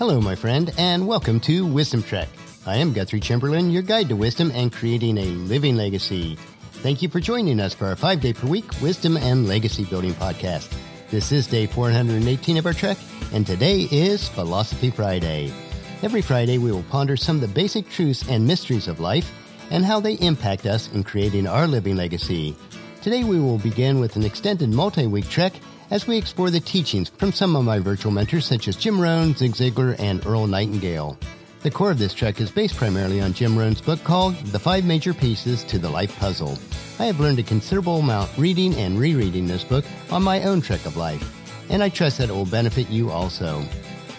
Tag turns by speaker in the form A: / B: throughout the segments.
A: Hello, my friend, and welcome to Wisdom Trek. I am Guthrie Chamberlain, your guide to wisdom and creating a living legacy. Thank you for joining us for our 5-day-per-week Wisdom and Legacy Building podcast. This is day 418 of our trek, and today is Philosophy Friday. Every Friday, we will ponder some of the basic truths and mysteries of life and how they impact us in creating our living legacy. Today, we will begin with an extended multi-week trek as we explore the teachings from some of my virtual mentors such as Jim Rohn, Zig Ziglar, and Earl Nightingale. The core of this trek is based primarily on Jim Rohn's book called The 5 Major Pieces to the Life Puzzle. I have learned a considerable amount reading and rereading this book on my own trek of life, and I trust that it will benefit you also.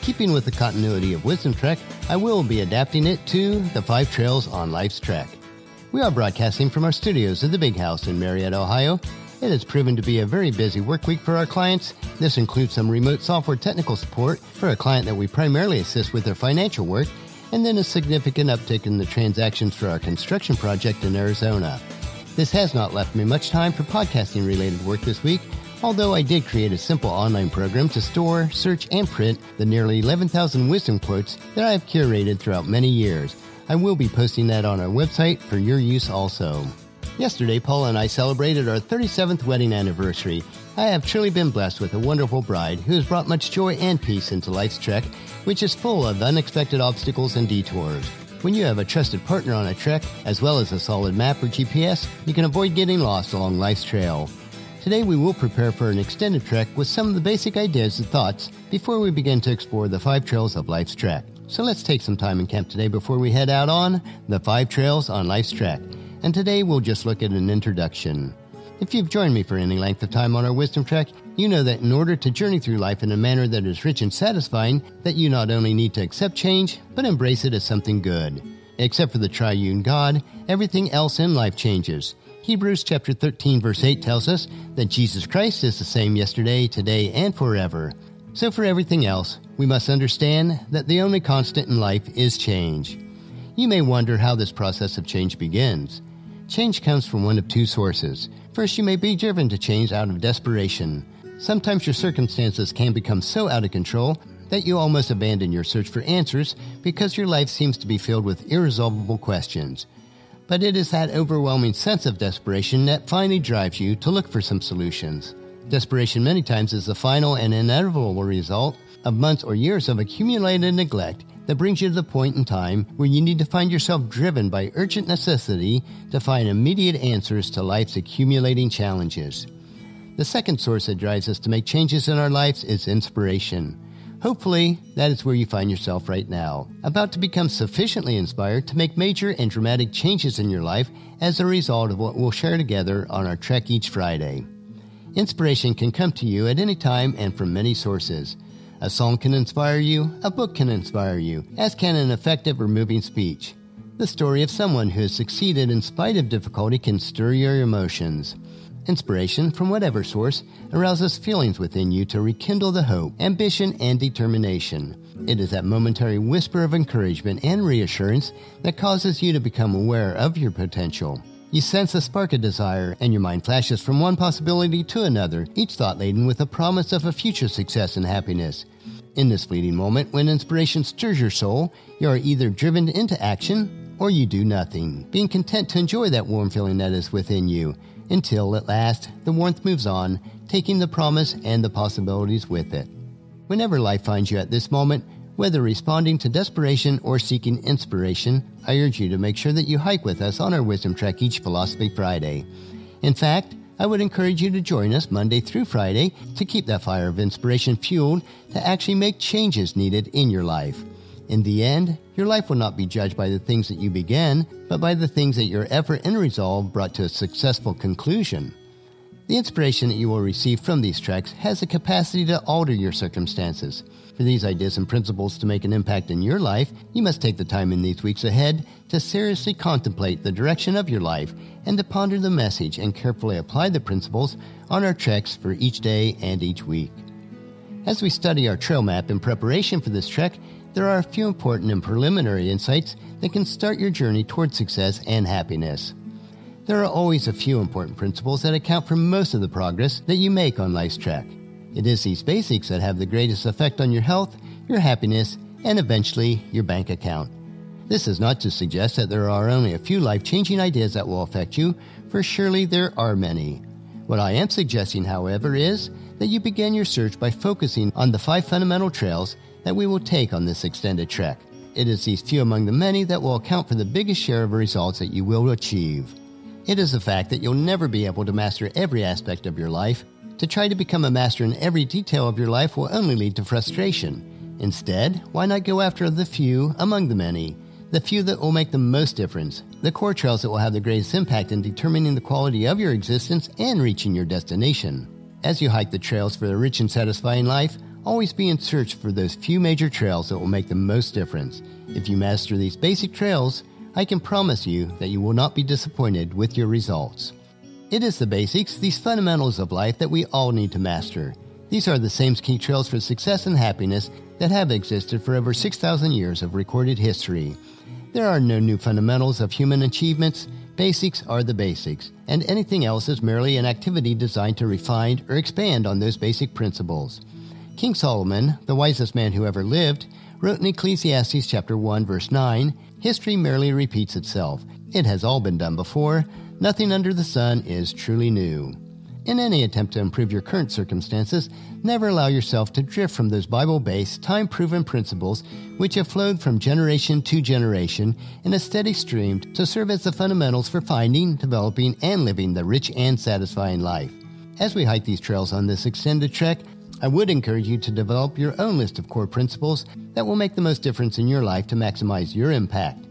A: Keeping with the continuity of Wisdom Trek, I will be adapting it to the 5 Trails on Life's Trek. We are broadcasting from our studios at the Big House in Marietta, Ohio. It has proven to be a very busy work week for our clients. This includes some remote software technical support for a client that we primarily assist with their financial work, and then a significant uptick in the transactions for our construction project in Arizona. This has not left me much time for podcasting-related work this week, although I did create a simple online program to store, search, and print the nearly 11,000 wisdom quotes that I have curated throughout many years. I will be posting that on our website for your use also. Yesterday, Paula and I celebrated our 37th wedding anniversary. I have truly been blessed with a wonderful bride who has brought much joy and peace into life's trek, which is full of unexpected obstacles and detours. When you have a trusted partner on a trek, as well as a solid map or GPS, you can avoid getting lost along life's trail. Today, we will prepare for an extended trek with some of the basic ideas and thoughts before we begin to explore the 5 trails of life's trek. So let's take some time in camp today before we head out on the 5 trails on life's trek. And today we'll just look at an introduction. If you've joined me for any length of time on our Wisdom Trek, you know that in order to journey through life in a manner that is rich and satisfying, that you not only need to accept change, but embrace it as something good. Except for the triune God, everything else in life changes. Hebrews chapter 13 verse 8 tells us that Jesus Christ is the same yesterday, today, and forever. So for everything else, we must understand that the only constant in life is change. You may wonder how this process of change begins. Change comes from one of 2 sources. First, you may be driven to change out of desperation. Sometimes your circumstances can become so out of control that you almost abandon your search for answers because your life seems to be filled with irresolvable questions. But it is that overwhelming sense of desperation that finally drives you to look for some solutions. Desperation many times is the final and inevitable result of months or years of accumulated neglect that brings you to the point in time where you need to find yourself driven by urgent necessity to find immediate answers to life's accumulating challenges. The second source that drives us to make changes in our lives is inspiration. Hopefully, that is where you find yourself right now, about to become sufficiently inspired to make major and dramatic changes in your life as a result of what we'll share together on our trek each Friday. Inspiration can come to you at any time and from many sources. A song can inspire you, a book can inspire you, as can an effective or moving speech. The story of someone who has succeeded in spite of difficulty can stir your emotions. Inspiration, from whatever source, arouses feelings within you to rekindle the hope, ambition, and determination. It is that momentary whisper of encouragement and reassurance that causes you to become aware of your potential. You sense a spark of desire, and your mind flashes from one possibility to another, each thought laden with a promise of a future success and happiness. In this fleeting moment, when inspiration stirs your soul, you are either driven into action, or you do nothing, being content to enjoy that warm feeling that is within you, until, at last, the warmth moves on, taking the promise and the possibilities with it. Whenever life finds you at this moment, whether responding to desperation or seeking inspiration, I urge you to make sure that you hike with us on our Wisdom Trek each Philosophy Friday. In fact, I would encourage you to join us Monday through Friday to keep that fire of inspiration fueled to actually make changes needed in your life. In the end, your life will not be judged by the things that you began, but by the things that your effort and resolve brought to a successful conclusion. The inspiration that you will receive from these treks has the capacity to alter your circumstances. For these ideas and principles to make an impact in your life, you must take the time in these weeks ahead to seriously contemplate the direction of your life and to ponder the message and carefully apply the principles on our treks for each day and each week. As we study our trail map in preparation for this trek, there are a few important and preliminary insights that can start your journey toward success and happiness. There are always a few important principles that account for most of the progress that you make on life's trek. It is these basics that have the greatest effect on your health, your happiness, and eventually your bank account. This is not to suggest that there are only a few life-changing ideas that will affect you, for surely there are many. What I am suggesting, however, is that you begin your search by focusing on the 5 fundamental trails that we will take on this extended trek. It is these few among the many that will account for the biggest share of results that you will achieve. It is the fact that you'll never be able to master every aspect of your life. To try to become a master in every detail of your life will only lead to frustration. Instead, why not go after the few among the many? The few that will make the most difference, the core trails that will have the greatest impact in determining the quality of your existence and reaching your destination. As you hike the trails for a rich and satisfying life, always be in search for those few major trails that will make the most difference. If you master these basic trails, I can promise you that you will not be disappointed with your results. It is the basics, these fundamentals of life that we all need to master. These are the same key trails for success and happiness that have existed for over 6,000 years of recorded history. There are no new fundamentals of human achievements. Basics are the basics, and anything else is merely an activity designed to refine or expand on those basic principles. King Solomon, the wisest man who ever lived, wrote in Ecclesiastes chapter 1, verse 9, "History merely repeats itself. It has all been done before. Nothing under the sun is truly new." In any attempt to improve your current circumstances, never allow yourself to drift from those Bible-based, time-proven principles which have flowed from generation to generation in a steady stream to serve as the fundamentals for finding, developing, and living the rich and satisfying life. As we hike these trails on this extended trek, I would encourage you to develop your own list of core principles that will make the most difference in your life to maximize your impact.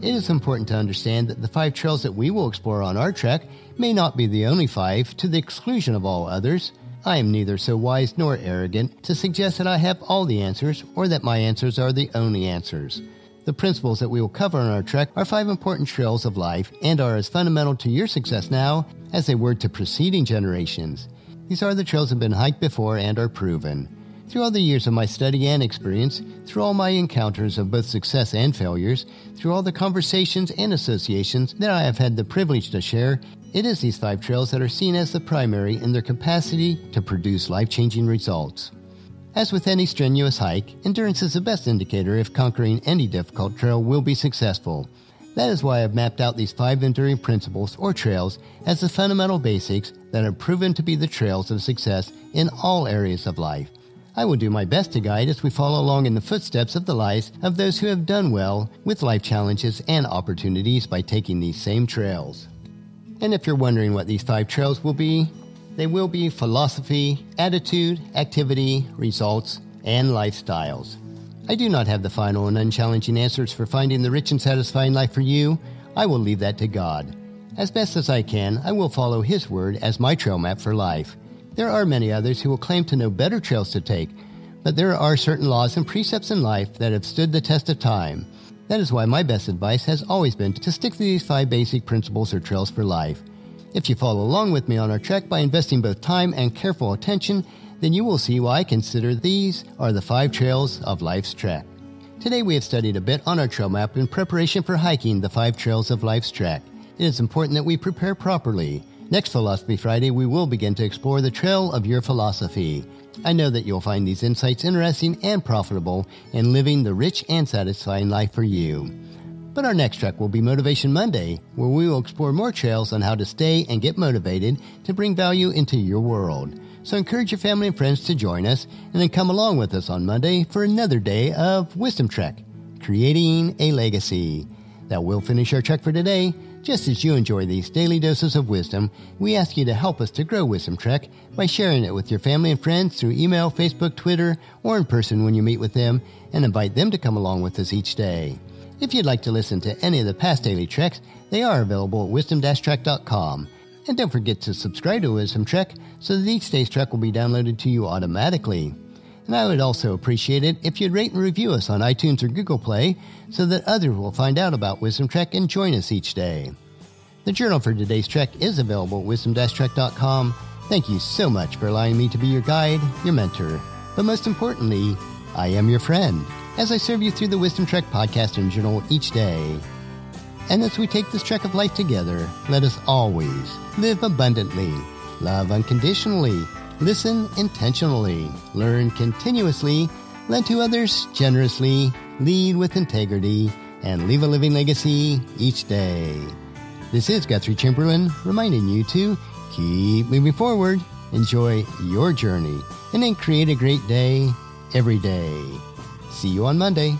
A: It is important to understand that the 5 trails that we will explore on our trek may not be the only 5 to the exclusion of all others. I am neither so wise nor arrogant to suggest that I have all the answers or that my answers are the only answers. The principles that we will cover on our trek are 5 important trails of life and are as fundamental to your success now as they were to preceding generations. These are the trails that have been hiked before and are proven. Through all the years of my study and experience, through all my encounters of both success and failures, through all the conversations and associations that I have had the privilege to share, it is these 5 trails that are seen as the primary in their capacity to produce life-changing results. As with any strenuous hike, endurance is the best indicator if conquering any difficult trail will be successful. That is why I've mapped out these 5 enduring principles or trails as the fundamental basics that have proven to be the trails of success in all areas of life. I will do my best to guide as we follow along in the footsteps of the lives of those who have done well with life challenges and opportunities by taking these same trails. And if you're wondering what these 5 trails will be, they will be philosophy, attitude, activity, results, and lifestyles. I do not have the final and unchallenging answers for finding the rich and satisfying life for you. I will leave that to God. As best as I can, I will follow His Word as my trail map for life. There are many others who will claim to know better trails to take, but there are certain laws and precepts in life that have stood the test of time. That is why my best advice has always been to stick to these 5 basic principles or trails for life. If you follow along with me on our trek by investing both time and careful attention, then you will see why I consider these are the 5 trails of life's trek. Today we have studied a bit on our trail map in preparation for hiking the 5 trails of life's trek. It is important that we prepare properly. Next Philosophy Friday, we will begin to explore the trail of your philosophy. I know that you'll find these insights interesting and profitable in living the rich and satisfying life for you. But our next trek will be Motivation Monday, where we will explore more trails on how to stay and get motivated to bring value into your world. So encourage your family and friends to join us, and then come along with us on Monday for another day of Wisdom Trek, Creating a Legacy. That will finish our trek for today. Just as you enjoy these daily doses of wisdom, we ask you to help us to grow Wisdom Trek by sharing it with your family and friends through email, Facebook, Twitter, or in person when you meet with them, and invite them to come along with us each day. If you'd like to listen to any of the past daily treks, they are available at wisdom-trek.com. And don't forget to subscribe to Wisdom Trek so that each day's trek will be downloaded to you automatically. And I would also appreciate it if you'd rate and review us on iTunes or Google Play so that others will find out about Wisdom Trek and join us each day. The journal for today's trek is available at wisdom-trek.com. Thank you so much for allowing me to be your guide, your mentor. But most importantly, I am your friend as I serve you through the Wisdom Trek podcast and journal each day. And as we take this trek of life together, let us always live abundantly, love unconditionally, listen intentionally, learn continuously, lend to others generously, lead with integrity, and leave a living legacy each day. This is Guthrie Chamberlain reminding you to keep moving forward, enjoy your journey, and then create a great day every day. See you on Monday.